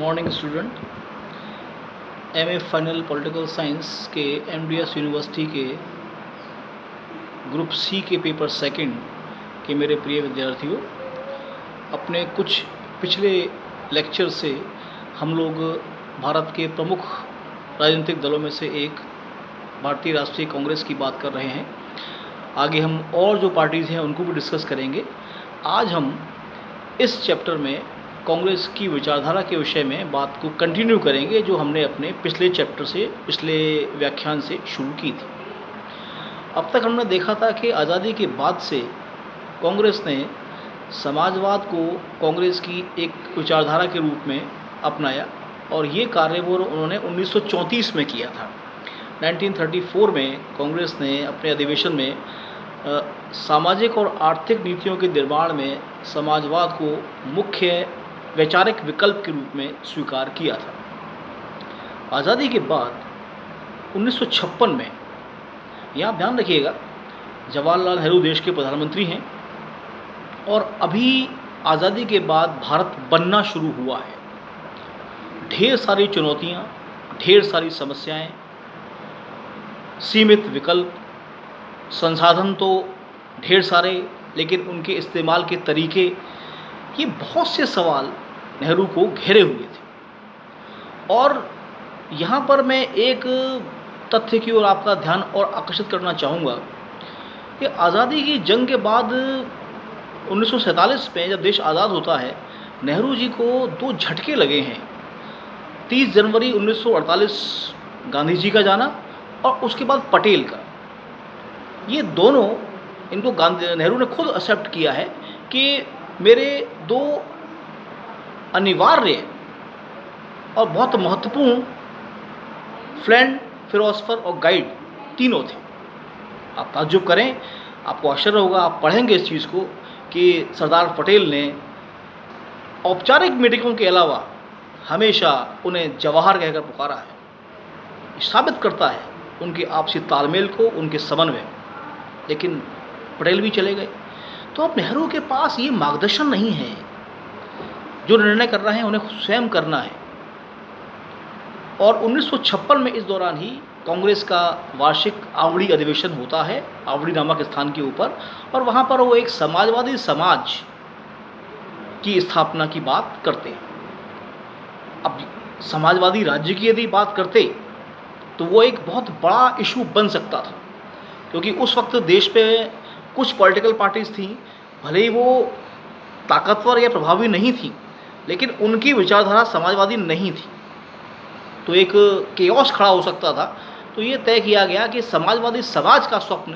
Morning student. MA final political science के MDS university के group C के paper second के मेरे प्रिय विद्यार्थियों, अपने कुछ पिछले लेक्चर से हम लोग भारत के प्रमुख राजनीतिक दलों में से एक भारतीय राष्ट्रीय कांग्रेस की बात कर रहे हैं। आगे हम और जो पार्टीज़ हैं उनको भी डिस्कस करेंगे। आज हम इस चैप्टर में कांग्रेस की विचारधारा के विषय में बात को कंटिन्यू करेंगे, जो हमने अपने पिछले चैप्टर से, पिछले व्याख्यान से शुरू की थी। अब तक हमने देखा था कि आज़ादी के बाद से कांग्रेस ने समाजवाद को कांग्रेस की एक विचारधारा के रूप में अपनाया और ये कार्य वो उन्होंने 1934 में किया था। 1934 में कांग्रेस ने अपने अधिवेशन में सामाजिक और आर्थिक नीतियों के निर्माण में समाजवाद को मुख्य वैचारिक विकल्प के रूप में स्वीकार किया था। आज़ादी के बाद 1956 में, यहाँ ध्यान रखिएगा, जवाहरलाल नेहरू देश के प्रधानमंत्री हैं और अभी आज़ादी के बाद भारत बनना शुरू हुआ है। ढेर सारी चुनौतियाँ, ढेर सारी समस्याएं, सीमित विकल्प, संसाधन तो ढेर सारे, लेकिन उनके इस्तेमाल के तरीके, ये बहुत से सवाल नेहरू को घेरे हुए थे। और यहाँ पर मैं एक तथ्य की ओर आपका ध्यान और आकर्षित करना चाहूँगा कि आज़ादी की जंग के बाद 1947 में जब देश आज़ाद होता है, नेहरू जी को दो झटके लगे हैं। 30 जनवरी 1948 गांधी जी का जाना और उसके बाद पटेल का। ये दोनों, इनको नेहरू ने खुद एक्सेप्ट किया है कि मेरे दो अनिवार्य और बहुत महत्वपूर्ण फ्रेंड, फिलोसफर और गाइड तीनों थे। आप ताज्जुब करें, आपको आश्चर्य होगा, आप पढ़ेंगे इस चीज़ को कि सरदार पटेल ने औपचारिक मीटिंगों के अलावा हमेशा उन्हें जवाहर कहकर पुकारा है। साबित करता है उनके आपसी तालमेल को, उनके समन्वय। लेकिन पटेल भी चले गए, तो अब नेहरू के पास ये मार्गदर्शन नहीं है। जो निर्णय कर रहे हैं उन्हें स्वयं करना है। और 1956 में इस दौरान ही कांग्रेस का वार्षिक आवड़ी अधिवेशन होता है, आवड़ी नामक स्थान के ऊपर, और वहाँ पर वो एक समाजवादी समाज की स्थापना की बात करते हैं। अब समाजवादी राज्य की यदि बात करते तो वो एक बहुत बड़ा इशू बन सकता था, क्योंकि उस वक्त देश में कुछ पॉलिटिकल पार्टीज़ थीं, भले ही वो ताकतवर या प्रभावी नहीं थीं, लेकिन उनकी विचारधारा समाजवादी नहीं थी, तो एक केओस खड़ा हो सकता था। तो ये तय किया गया कि समाजवादी समाज का स्वप्न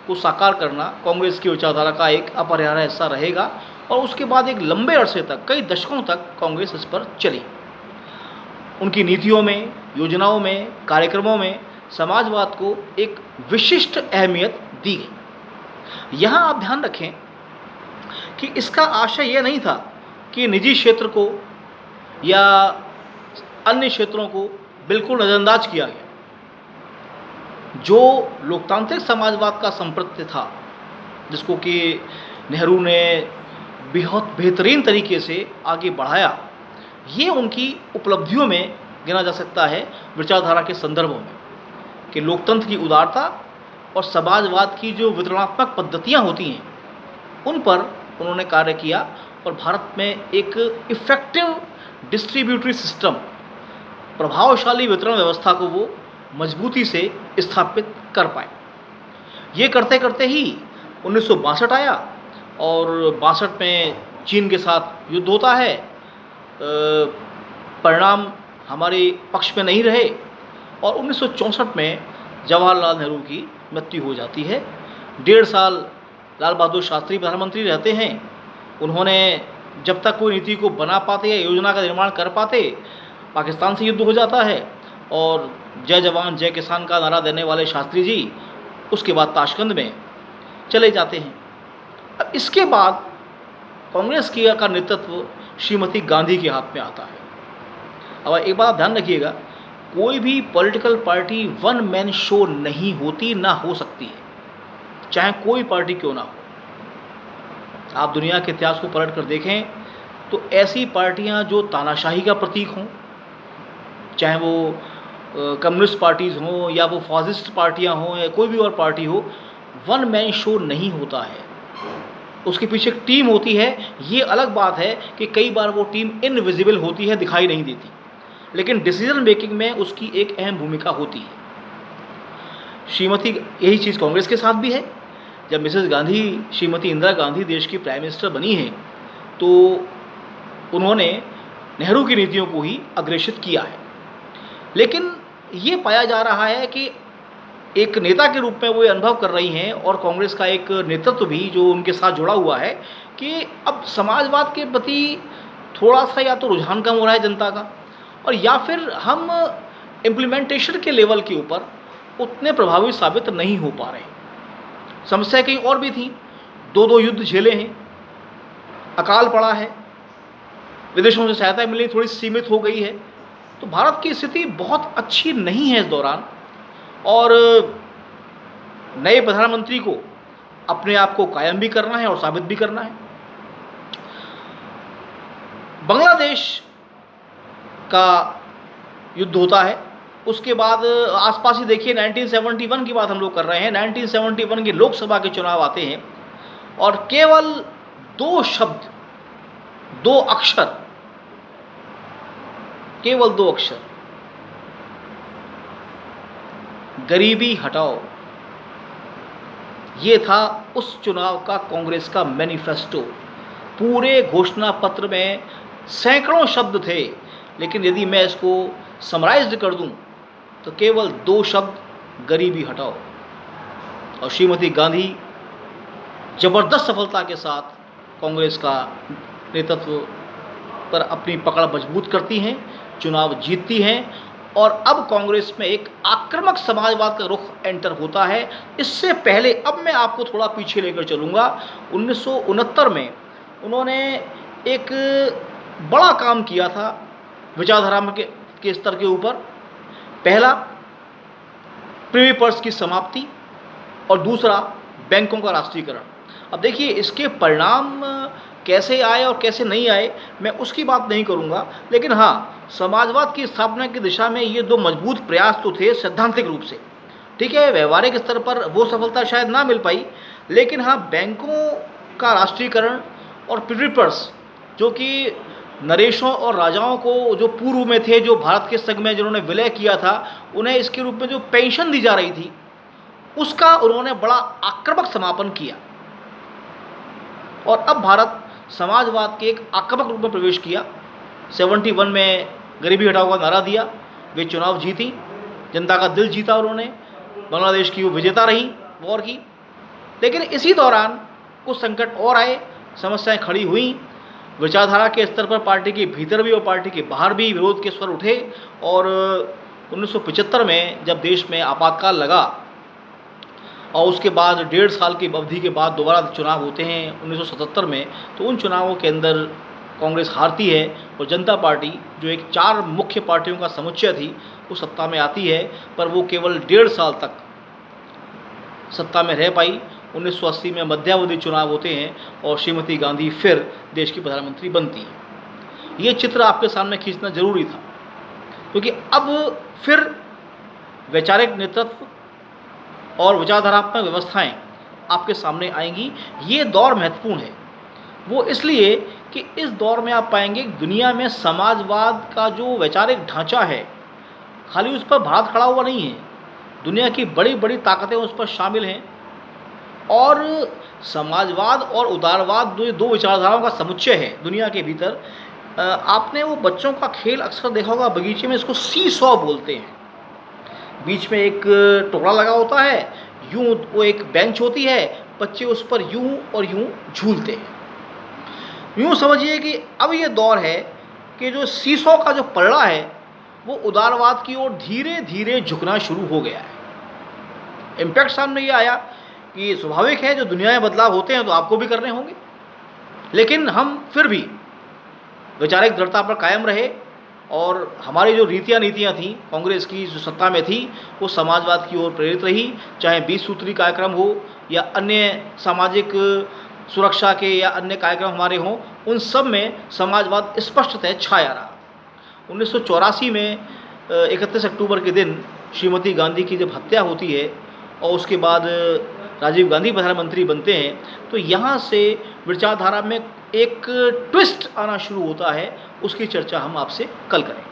को साकार करना कांग्रेस की विचारधारा का एक अपरिहार्य हिस्सा रहेगा। और उसके बाद एक लंबे अरसे तक, कई दशकों तक कांग्रेस इस पर चली। उनकी नीतियों में, योजनाओं में, कार्यक्रमों में समाजवाद को एक विशिष्ट अहमियत दी गई। यहाँ आप ध्यान रखें कि इसका आशय यह नहीं था कि निजी क्षेत्र को या अन्य क्षेत्रों को बिल्कुल नज़रअंदाज किया गया। जो लोकतांत्रिक समाजवाद का संप्रत्य था, जिसको कि नेहरू ने बहुत बेहतरीन तरीके से आगे बढ़ाया, ये उनकी उपलब्धियों में गिना जा सकता है विचारधारा के संदर्भों में, कि लोकतंत्र की उदारता और समाजवाद की जो वितरणात्मक पद्धतियाँ होती हैं, उन पर उन्होंने कार्य किया और भारत में एक इफ़ेक्टिव डिस्ट्रीब्यूटरी सिस्टम, प्रभावशाली वितरण व्यवस्था को वो मजबूती से स्थापित कर पाए। ये करते करते ही 1962 आया और 62 में चीन के साथ युद्ध होता है। परिणाम हमारे पक्ष में नहीं रहे और 1964 में जवाहरलाल नेहरू की मृत्यु हो जाती है। 1.5 साल लाल बहादुर शास्त्री प्रधानमंत्री रहते हैं। उन्होंने जब तक कोई नीति को बना पाते या योजना का निर्माण कर पाते, पाकिस्तान से युद्ध हो जाता है और जय जवान जय किसान का नारा देने वाले शास्त्री जी उसके बाद ताशकंद में चले जाते हैं। अब इसके बाद कांग्रेस का नेतृत्व श्रीमती गांधी के हाथ में आता है। अब एक बात ध्यान रखिएगा, कोई भी political party one man show नहीं होती, ना हो सकती है, चाहे कोई पार्टी क्यों ना हो। आप दुनिया के इतिहास को पलट कर देखें तो तो ऐसी पार्टियां जो तानाशाही का प्रतीक हों, चाहे वो कम्युनिस्ट पार्टीज़ हों या वो फासिस्ट पार्टियां हों या कोई भी और पार्टी हो, वन मैन शो नहीं होता है, उसके पीछे एक टीम होती है। ये अलग बात है कि कई बार वो टीम इनविजिबल होती है, दिखाई नहीं देती, लेकिन डिसीजन मेकिंग में उसकी एक अहम भूमिका होती है। श्रीमती यही चीज़ कांग्रेस के साथ भी है। जब मिसेस गांधी, श्रीमती इंदिरा गांधी देश की प्राइम मिनिस्टर बनी हैं, तो उन्होंने नेहरू की नीतियों को ही अग्रेसित किया है, लेकिन ये पाया जा रहा है कि एक नेता के रूप में वो ये अनुभव कर रही हैं, और कांग्रेस का एक नेतृत्व भी जो उनके साथ जुड़ा हुआ है, कि अब समाजवाद के प्रति थोड़ा सा या तो रुझान कम हो रहा है जनता का, और या फिर हम इम्प्लीमेंटेशन के लेवल के ऊपर उतने प्रभावी साबित नहीं हो पा रहे। समस्या कहीं और भी थी, दो दो युद्ध झेले हैं, अकाल पड़ा है, विदेशों से सहायता मिलनी थोड़ी सीमित हो गई है, तो भारत की स्थिति बहुत अच्छी नहीं है इस दौरान। और नए प्रधानमंत्री को अपने आप को कायम भी करना है और साबित भी करना है। बांग्लादेश का युद्ध होता है, उसके बाद आसपास ही देखिए 1971 की बात हम लोग कर रहे हैं। 1971 के लोकसभा के चुनाव आते हैं, और केवल दो शब्द, दो अक्षर, केवल दो अक्षर, गरीबी हटाओ, ये था उस चुनाव का कांग्रेस का मैनिफेस्टो। पूरे घोषणा पत्र में सैकड़ों शब्द थे, लेकिन यदि मैं इसको समराइज कर दूं तो केवल दो शब्द, गरीबी हटाओ। और श्रीमती गांधी जबरदस्त सफलता के साथ कांग्रेस का नेतृत्व पर अपनी पकड़ मजबूत करती हैं, चुनाव जीतती हैं, और अब कांग्रेस में एक आक्रामक समाजवाद का रुख एंटर होता है। इससे पहले अब मैं आपको थोड़ा पीछे लेकर चलूँगा। 1969 में उन्होंने एक बड़ा काम किया था विचारधारा के स्तर के ऊपर। पहला, प्रिवी पर्स की समाप्ति, और दूसरा, बैंकों का राष्ट्रीयकरण। अब देखिए, इसके परिणाम कैसे आए और कैसे नहीं आए, मैं उसकी बात नहीं करूंगा, लेकिन हाँ, समाजवाद की स्थापना की दिशा में ये दो मजबूत प्रयास तो थे सैद्धांतिक रूप से। ठीक है, व्यवहारिक स्तर पर वो सफलता शायद ना मिल पाई, लेकिन हाँ, बैंकों का राष्ट्रीयकरण और प्रिवी पर्स, जो कि नरेशों और राजाओं को जो पूर्व में थे, जो भारत के संग में जिन्होंने विलय किया था, उन्हें इसके रूप में जो पेंशन दी जा रही थी, उसका उन्होंने बड़ा आक्रामक समापन किया। और अब भारत समाजवाद के एक आक्रामक रूप में प्रवेश किया। 71 में गरीबी हटाओ का नारा दिया, वे चुनाव जीती, जनता का दिल जीता उन्होंने, बांग्लादेश की वो विजेता रही वॉर की। लेकिन इसी दौरान कुछ संकट और आए, समस्याएं खड़ी हुई। विचारधारा के स्तर पर पार्टी के भीतर भी और पार्टी के बाहर भी विरोध के स्वर उठे, और 1975 में जब देश में आपातकाल लगा, और उसके बाद 1.5 साल की अवधि के बाद दोबारा चुनाव होते हैं 1977 में, तो उन चुनावों के अंदर कांग्रेस हारती है, और जनता पार्टी, जो एक 4 मुख्य पार्टियों का समुच्चय थी, वो सत्ता में आती है। पर वो केवल 1.5 साल तक सत्ता में रह पाई। 1980 में मध्यावधि चुनाव होते हैं, और श्रीमती गांधी फिर देश की प्रधानमंत्री बनती हैं। ये चित्र आपके सामने खींचना जरूरी था, क्योंकि अब फिर वैचारिक नेतृत्व और विचारधारात्मक व्यवस्थाएं आपके सामने आएंगी। ये दौर महत्वपूर्ण है, वो इसलिए कि इस दौर में आप पाएंगे दुनिया में समाजवाद का जो वैचारिक ढांचा है, खाली उस पर भारत खड़ा हुआ नहीं है, दुनिया की बड़ी बड़ी ताकतें उस पर शामिल हैं। और समाजवाद और उदारवाद दो विचारधाराओं का समुच्चय है दुनिया के भीतर। आपने वो बच्चों का खेल अक्सर देखा होगा बगीचे में, इसको सी सॉ बोलते हैं। बीच में एक टुकड़ा लगा होता है, यूं वो एक बेंच होती है, बच्चे उस पर यूं और यूं झूलते हैं। यूं समझिए कि अब ये दौर है कि जो सीसॉ का जो पलड़ा है, वो उदारवाद की ओर धीरे धीरे झुकना शुरू हो गया है। इम्पैक्ट सामने ये आया कि स्वाभाविक है, जो दुनिया में बदलाव होते हैं तो आपको भी करने होंगे, लेकिन हम फिर भी वैचारिक दृढ़ता पर कायम रहे, और हमारी जो नीतियाँ थीं कांग्रेस की जो सत्ता में थी, वो समाजवाद की ओर प्रेरित रही। चाहे 20 सूत्री कार्यक्रम हो या अन्य सामाजिक सुरक्षा के या अन्य कार्यक्रम हमारे हों, उन सब में समाजवाद स्पष्टतः छाया रहा। 1984 में 31 अक्टूबर के दिन श्रीमती गांधी की जब हत्या होती है और उसके बाद राजीव गांधी प्रधानमंत्री बनते हैं, तो यहाँ से विचारधारा में एक ट्विस्ट आना शुरू होता है। उसकी चर्चा हम आपसे कल करें।